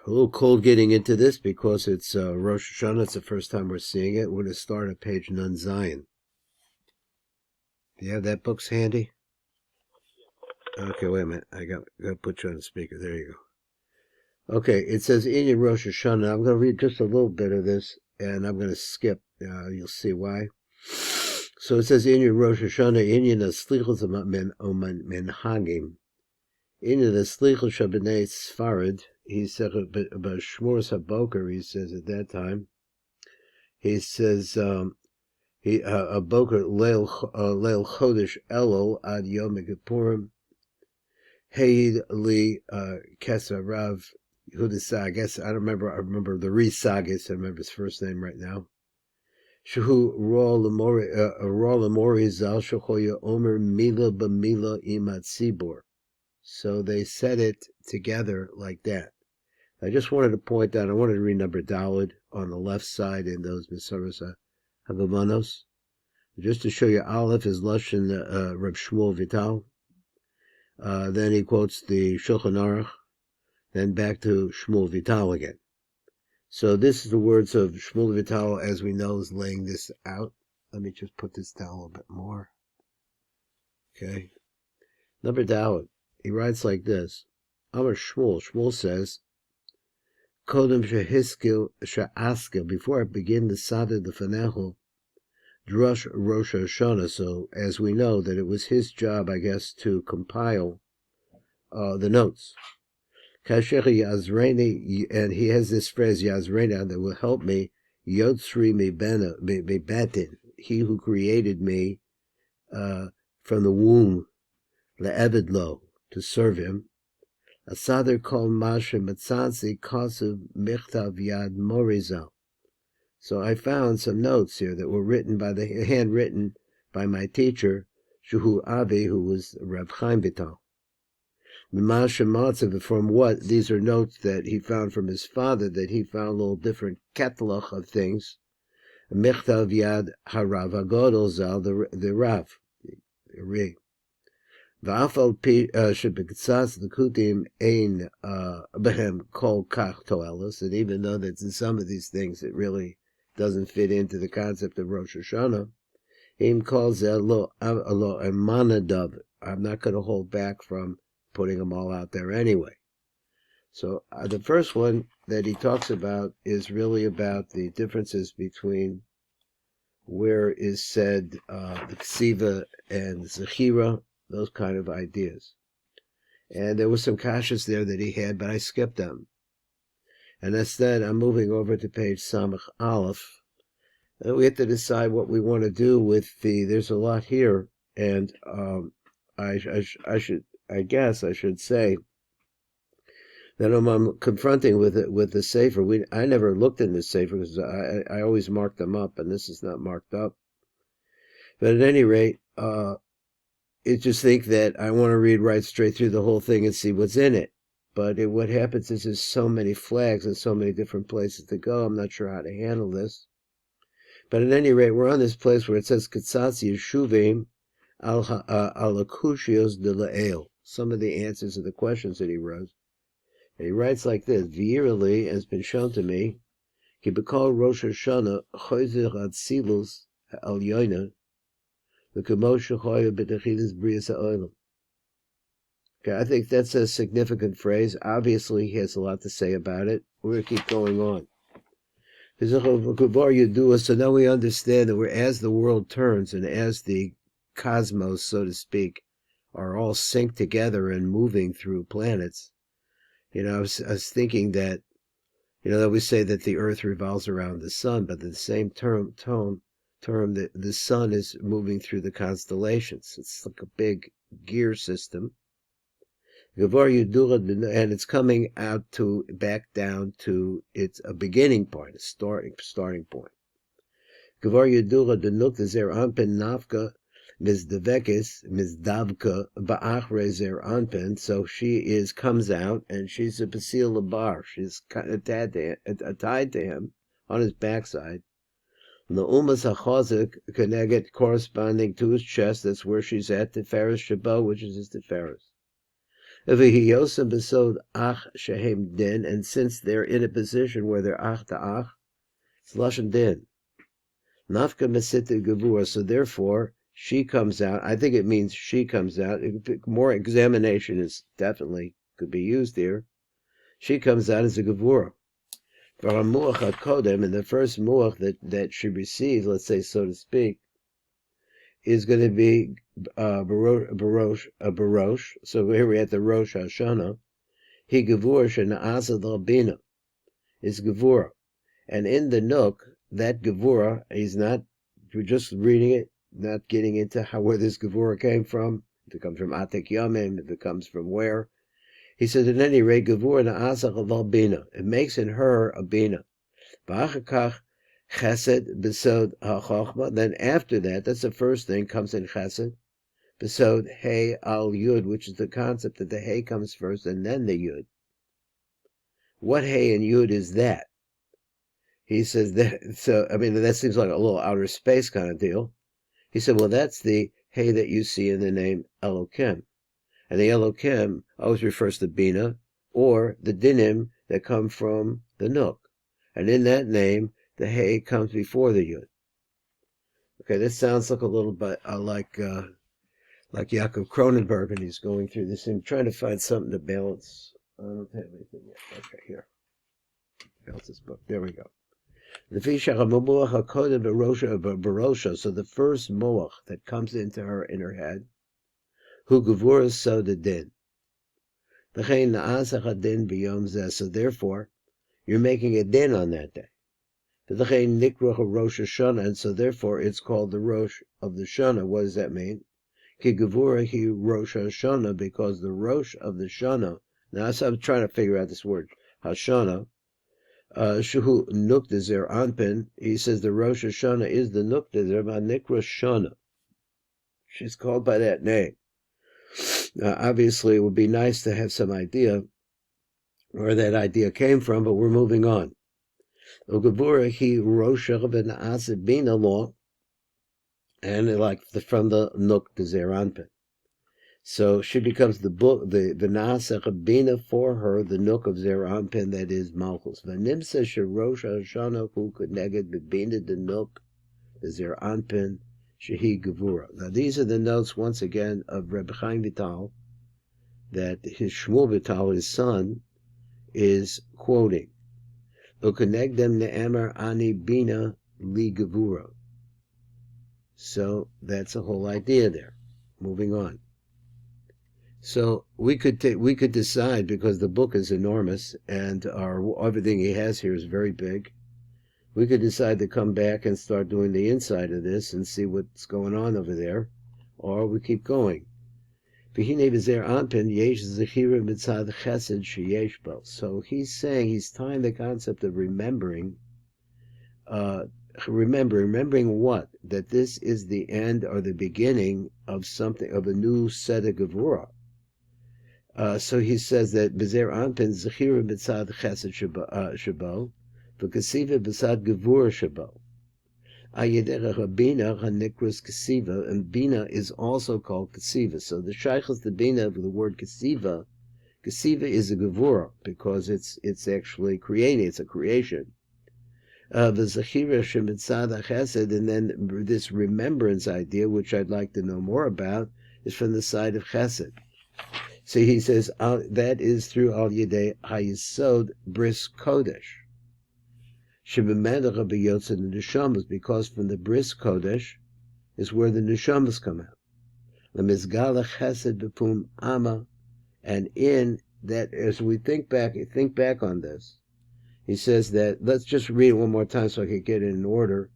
A little cold getting into this because it's Rosh Hashanah. It's the first time we're seeing it. We're going to start at page Nun Zion. Do you have that books handy? Okay, wait a minute. I got to put you on the speaker. There you go. Okay, it says in Rosh Hashanah. I'm going to read just a little bit of this, and I'm going to skip. You'll see why. So it says in Rosh Hashanah, Inyan Aslichos Menhagim. Inyan Aslichos Shabbanei Sfarad. He said about Shmores HaBoker, he says at that time, he says, a Boker Leil Chodesh Elul Ad Yom Kippurim, Heid Li Kesarav Hudasa. I guess I remember the Risagis. I remember his first name right now. Shehu Ro Lamori Zal Shechoya Omer Mila B'Mila Imat Sibor. So they said it together like that. I just wanted to point out, I wanted to read number Daled on the left side in those SHAAR HAKAVANOT. Just to show you, Aleph is Lashon Reb Shmuel Vital. Then he quotes the Shulchan Aruch. Then back to Shmuel Vital again. So this is the words of Shmuel Vital, as we know, is laying this out. Let me just put this down a little bit more. Okay. Number Daled. He writes like this. Amar Shmuel. Shmuel says, Kodem shehiskil she'askil, before I begin the Sada the Fanehu, Drush Rosh Hashanah. So, as we know, that it was his job, I guess, to compile the notes. Kasher Yazreini, and he has this phrase, Yazreina, that will help me, Yotzri mi batin, he who created me from the womb, le'evidlo, to serve him. Asader kol mashe matzansi kasev michtav yad morizal. So I found some notes here that were handwritten by my teacher, Shuhu Avi, who was Reb Chaim Vital. From what? These are notes that he found from his father, that he found a little different catalog of things. Michtav yad harav agodol zal, the Rav, the Ri. V'afal pi shebektsas l'kutim ein behem kol kach toelos, and even though that in some of these things it really doesn't fit into the concept of Rosh Hashanah, him calls lo emanadav. I'm not going to hold back from putting them all out there anyway. So the first one that he talks about is really about the differences between where is said the Ksiva and Zechira, those kind of ideas. And there were some kashas there that he had, but I skipped them. And instead, I'm moving over to page Samach Aleph. And we have to decide what we want to do with there's a lot here, and I guess I should say that I'm confronting with the Sefer. I never looked in this Sefer because I always mark them up, and this is not marked up. But at any rate, I just think that I want to read right straight through the whole thing and see what's in it. But what happens is there's so many flags and so many different places to go. I'm not sure how to handle this. But at any rate, we're on this place where it says Katsatz Yeshuvim al Akushios de La'el. Some of the answers to the questions that he wrote. And he writes like this: V'yirali has been shown to me, Ki b'kol Rosh Hashanah chozer atzilus ha'alyoina, l'kemo shechoya b'techilas brias ha'olam. Okay, I think that's a significant phrase. Obviously, he has a lot to say about it. We're going to keep going on. So now we understand that as the world turns and as the cosmos, so to speak, are all synced together and moving through planets, I was thinking that, that we say that the Earth revolves around the sun, but the same term that the sun is moving through the constellations. It's like a big gear system. And it's coming out back down to a beginning point, a starting point. Gavar Yedura denuk zer anpen nafka mizdavka ba'achre zer anpen. So she comes out and she's a basil labar. She's tied to him on his backside. The umas hachozik connected corresponding to his chest. That's where she's at, the Tiferes Shabo, which is his Tiferes. V'hiyosem besod ach shehem din, and since they're in a position where they're ach to ach, it's lashon din. Nafka mesita gevura, so therefore she comes out. I think it means she comes out. More examination is definitely could be used here. She comes out as a gevura. V'hamuach hakodem, and the first muach that she receives, let's say so to speak, is going to be barosh. So here we're at the Rosh Hashanah. He gevura shena'asa l'bina is gevura, and in the nook that gevura is not. We're just reading it, not getting into where this gevura came from. If it comes from Atek Yamim, if it comes from where. He said, at any rate, gevura na'asa l'bina. It makes in her a bina. V'achakach chesed besod ha'chochma. Then after that, that's the first thing, comes in chesed. Besod hey al yud, which is the concept that the hey comes first and then the yud. What hey and yud is that? He says that, so, I mean, that seems like a little outer space kind of deal. He said, well, that's the hey that you see in the name Elokim. And the Elokim always refers to Bina, or the dinim that come from the Nook. And in that name, the hey comes before the yud. Okay, this sounds like a little bit like Yaakov Cronenberg, and he's going through this and trying to find something to balance. I don't have anything yet. Okay, here. Balance this book. There we go. So the first moach that comes into her in her head, hu gevura soda din. So therefore, you're making a din on that day. And so therefore it's called the Rosh of the Shana. What does that mean? Ki gevura hi Rosh Hashanah, because the Rosh of the Shana. Now I'm trying to figure out this word Hashanah. Shuhu Nukdazer Anpin. He says the Rosh Hashanah is the Nukdazer Nikra Shana. She's called by that name. Now, obviously, it would be nice to have some idea where that idea came from, but we're moving on. Ugavura he Rosh Hashanah Bina law, and like from the Nukdazer Anpin. So she becomes the book, the Naasach Bina for her, the Nook of Zer Anpin, that is Malchus. V'nimsa sherosh Hashanah hu kuneged bebina the Nook, the Zer Anpin, shehi gevura. Now these are the notes, once again, of Reb Chaim Vital, that his Shmuel Vital, his son, is quoting. Ukunegdem ne'emer ani bina li gevura. So that's the whole idea there. Moving on. So we could decide, because the book is enormous and everything he has here is very big. We could decide to come back and start doing the inside of this and see what's going on over there, or we keep going. So he's saying he's tying the concept of remembering what? That this is the end or the beginning of something, of a new set of gevura. So he says that Bezer Anpin Zechira B'tzad Chesed Shabo, V'Kasiva B'tzad Gevura Shabo. Ayedera Bina HaNikras Kasiva, and Bina is also called Kasiva. So the Shaychus the Bina of the word Kasiva is a Gevura, because it's actually creating, it's a creation. V'Zechira Shemitzad Chesed, and then this remembrance idea, which I'd like to know more about, is from the side of Chesed. So he says that is through Al Yedei Hayisod Bris Kodesh. Shebemedach b'yotzei the neshamas, because from the Bris Kodesh is where the neshamas come out. Lemizgala Chesed b'pum Ama, and in that, as we think back on this, he says that, let's just read it one more time so I can get it in order.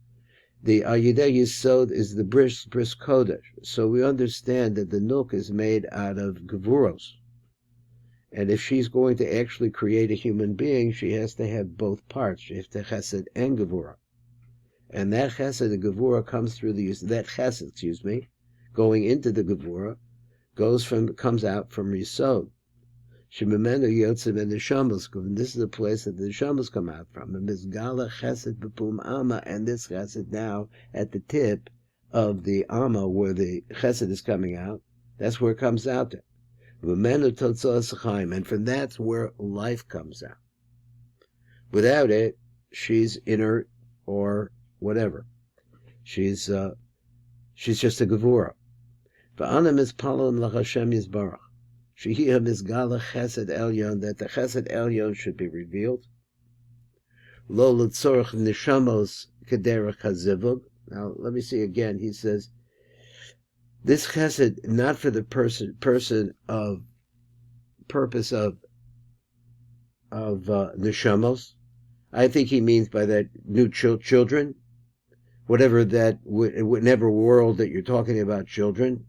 The Al Yedei Yisod is the Bris Kodesh. So we understand that the Nook is made out of Gevuros. And if she's going to actually create a human being, she has to have both parts. She has to Chesed and Gevura. And that Chesed, the Gevura, comes through that Chesed, going into the Gevura, comes out from Yisod. Shememenu Yotzim and the Neshamas, and this is the place that the Neshamas come out from. And Mizgala Chesed B'pum Ama, and this Chesed now at the tip of the Ama, where the Chesed is coming out, that's where it comes out to. And from that's where life comes out. Without it, she's inert or whatever. She's just a gevura. V'anam is palon l'Hashem yisbarach. Shehiyah mizgala chesed elyon, that the chesed elyon should be revealed. Lo l'tzorach neshamos kederach hazivug. Now, let me see again. He says, this chesed, not for the purpose of neshamos. I think he means by that new children, whatever world that you're talking about children.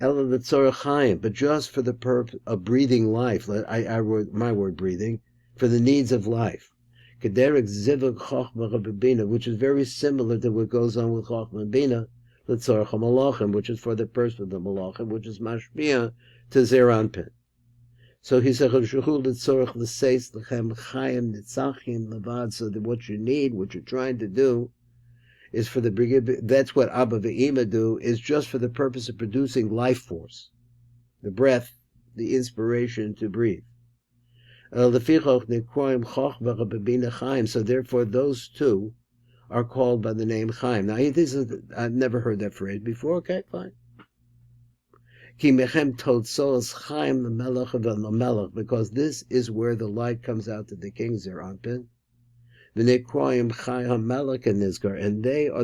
Ela l'tzorach chayim, but just for the purpose of breathing life. I wrote my word breathing, for the needs of life. Kederek zivug chochma v'bina, which is very similar to what goes on with chochma and bina, l'tzorach hamalachim, which is for the purpose of the malachim, which is mashpia to zeranpin. So he said, l'tzorach l'seis l'chem chayim nitzachim levad, so that what you need, what you're trying to do, is for the beginning. That's what Abba ve'ima do, is just for the purpose of producing life force, the breath, the inspiration to breathe. So therefore those two are called by the name Chaim. Now I've never heard that phrase before. Okay, fine. Because this is where the light comes out to the king Zeranpin. And they are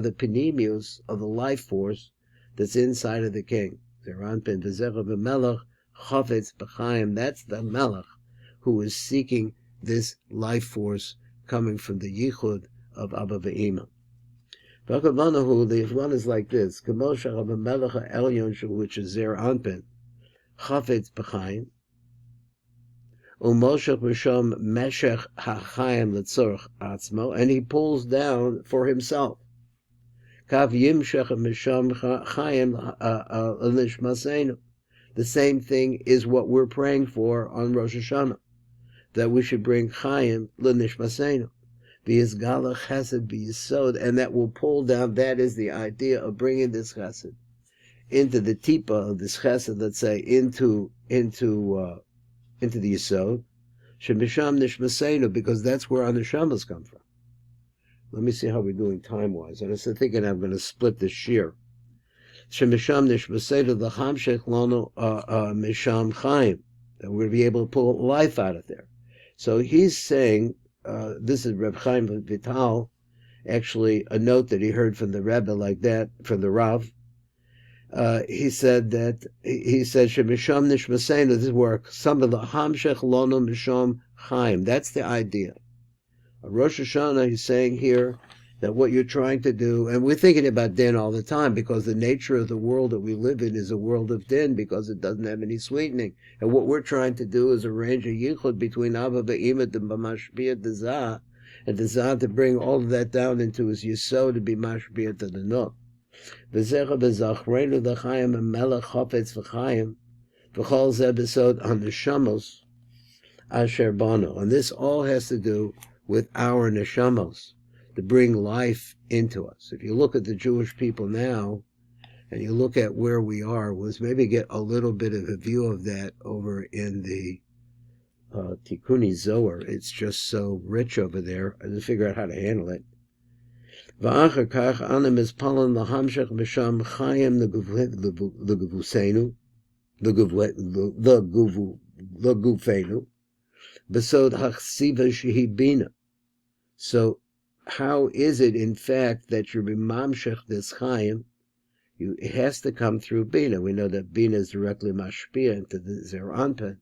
the penimius of the life force that's inside of the king. That's the melech who is seeking this life force coming from the yichud of Abba ve'ima. The one is like this: which is Zer Anpin, Chafetz b'chaim, Umoshech b'sham meshech hachayim letzorch atzmo, and he pulls down for himself. Kav yimshech misham chayim l'nishmaseinu. The same thing is what we're praying for on Rosh Hashanah, that we should bring chayim l'nishmaseinu, v'yizgala chesed b'yisod, and that will pull down. That is the idea of bringing this chesed into the tipa of this chesed. Let's say into the Yisod, Shemisham Nishmaseinu, because that's where our neshamas come from. Let me see how we're doing time-wise. I was thinking I'm going to split this shear. Shemisham Nishmaseinu, the Hamshech Lono Misham Chaim, that we're going to be able to pull life out of there. So he's saying, this is Reb Chaim Vital, actually a note that he heard from the Rebbe like that, from the Rav. He said Shemisham Nishmaseinu, this work, some of the Hamshech Lono Misham Chaim. That's the idea. Rosh Hashanah, he's saying here that what you're trying to do, and we're thinking about din all the time, because the nature of the world that we live in is a world of din, because it doesn't have any sweetening. And what we're trying to do is arrange a yichud between Abba ve'ima and Mashpia Dezah, and Dezah to bring all of that down into his yisod to be Mashpia to the Nuk. V'zecha b'zachrenu l'chayim ha'melech chafetz v'chayim v'chol zeh b'sod ha'neshamos asher bano. And this all has to do with our neshamos, to bring life into us. If you look at the Jewish people now, and you look at where we are, let's maybe get a little bit of a view of that over in the Tikkuni Zohar. It's just so rich over there. I just figure out how to handle it. V'achar kach anem is palan lahamshech b'sham chayim l'guvusenu, l'gufenu, b'sod hachsiva shehi bina. So how is it, in fact, that you're b'mamshech this chayim? It has to come through bina. We know that bina is directly mashpia into the zer anpin.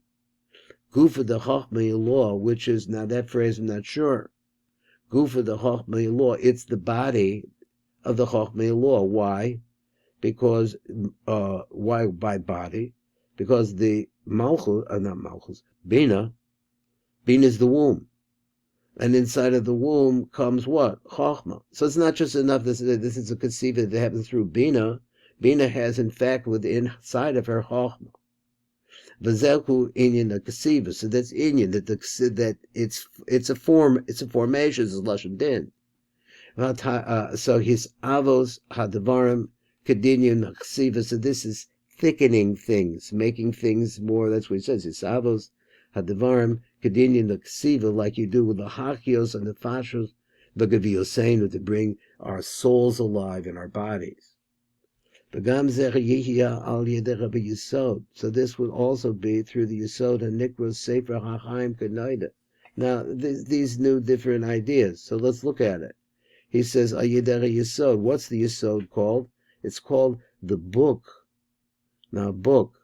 Gufa the chochmei law, which is, now that phrase I'm not sure. Gufa the chochmei law, it's the body of the chochmei law. Why? Because why by body? Because the malchus, not malchus, bina is the womb. And inside of the womb comes what? Chochmah. So it's not just enough that this is a conceived that happens through Bina. Bina has, in fact, within inside of her Chochmah. V'zelku inyan a kasiva. So that's inyan, that it's a form, it's a formation, it's a lashon din. So his avos hadavarim kedinyan kasiva. So this is thickening things, making things more, that's what he says, Yisavos, Hadivarim, Kedinyan, the Ksiva, like you do with the Hachios and the Fashos, the Gaviyoseinu, to bring our souls alive in our bodies. So this would also be through the Yesod and Nikros Sefer HaChaim K'Noida. Now, these new different ideas. So let's look at it. He says, Ayidere Yesod. What's the Yesod called? It's called the book. Now, book.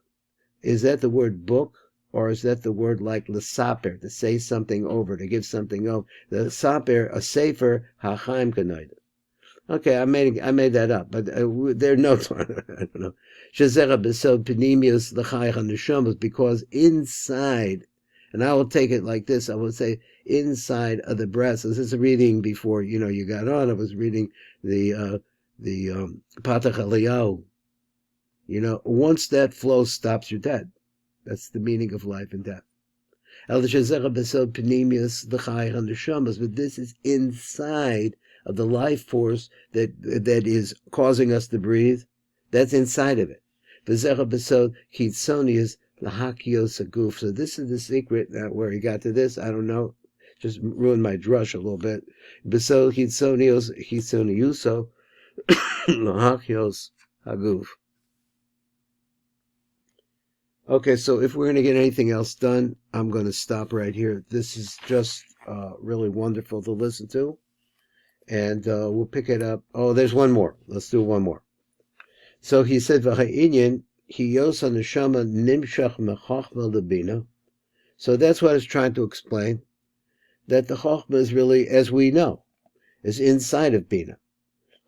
Is that the word book? Or is that the word like l'saper, to say something over, to give something over? The saper, a Sefer HaChaim K'Noida. Okay, I made that up, but there are notes on it. I don't know. Shazera besod penimius l'chayach neshamas, because inside, and I will take it like this. I will say inside of the breast. This is a reading before you got on. I was reading the Patach Eliyahu. Once that flow stops, you're dead. That's the meaning of life and death. But this is inside of the life force that is causing us to breathe. That's inside of it. So this is the secret. Where he got to this, I don't know. Just ruined my drush a little bit. Okay, so if we're going to get anything else done, I'm going to stop right here. This is just really wonderful to listen to. And we'll pick it up. Oh, there's one more. Let's do one more. So he said, "V'ha'inyan hiyosa neshama nimshach mechochma lebina." So that's what I was trying to explain. That the chochma is really, as we know, is inside of bina.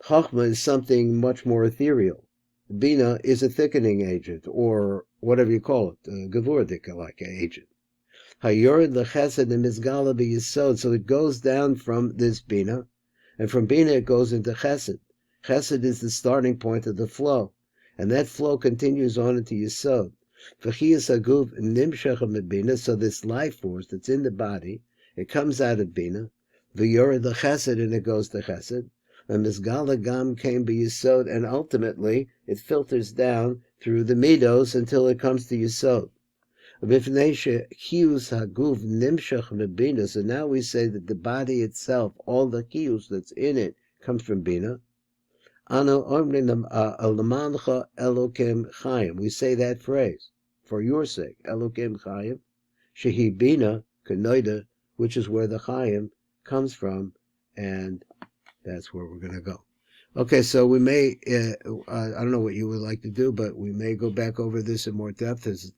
Chochma is something much more ethereal. Bina is a thickening agent, or whatever you call it, a gevurdik-like agent. Hayored lechesed nemizgala b'yisod. So it goes down from this bina. And from Bina it goes into Chesed. Chesed is the starting point of the flow. And that flow continues on into Yesod. So this life force that's in the body, it comes out of Bina. V'yored the Chesed, and it goes to Chesed. And Mizgala Gam came by Yesod, and ultimately it filters down through the Midos until it comes to Yesod. So now we say that the body itself, all the kiyus that's in it, comes from Bina. We say that phrase, for your sake, Elokim Chayim, Shehi Bina K'Noida, which is where the Chayim comes from, and that's where we're going to go. Okay, so we may, I don't know what you would like to do, but we may go back over this in more depth. There's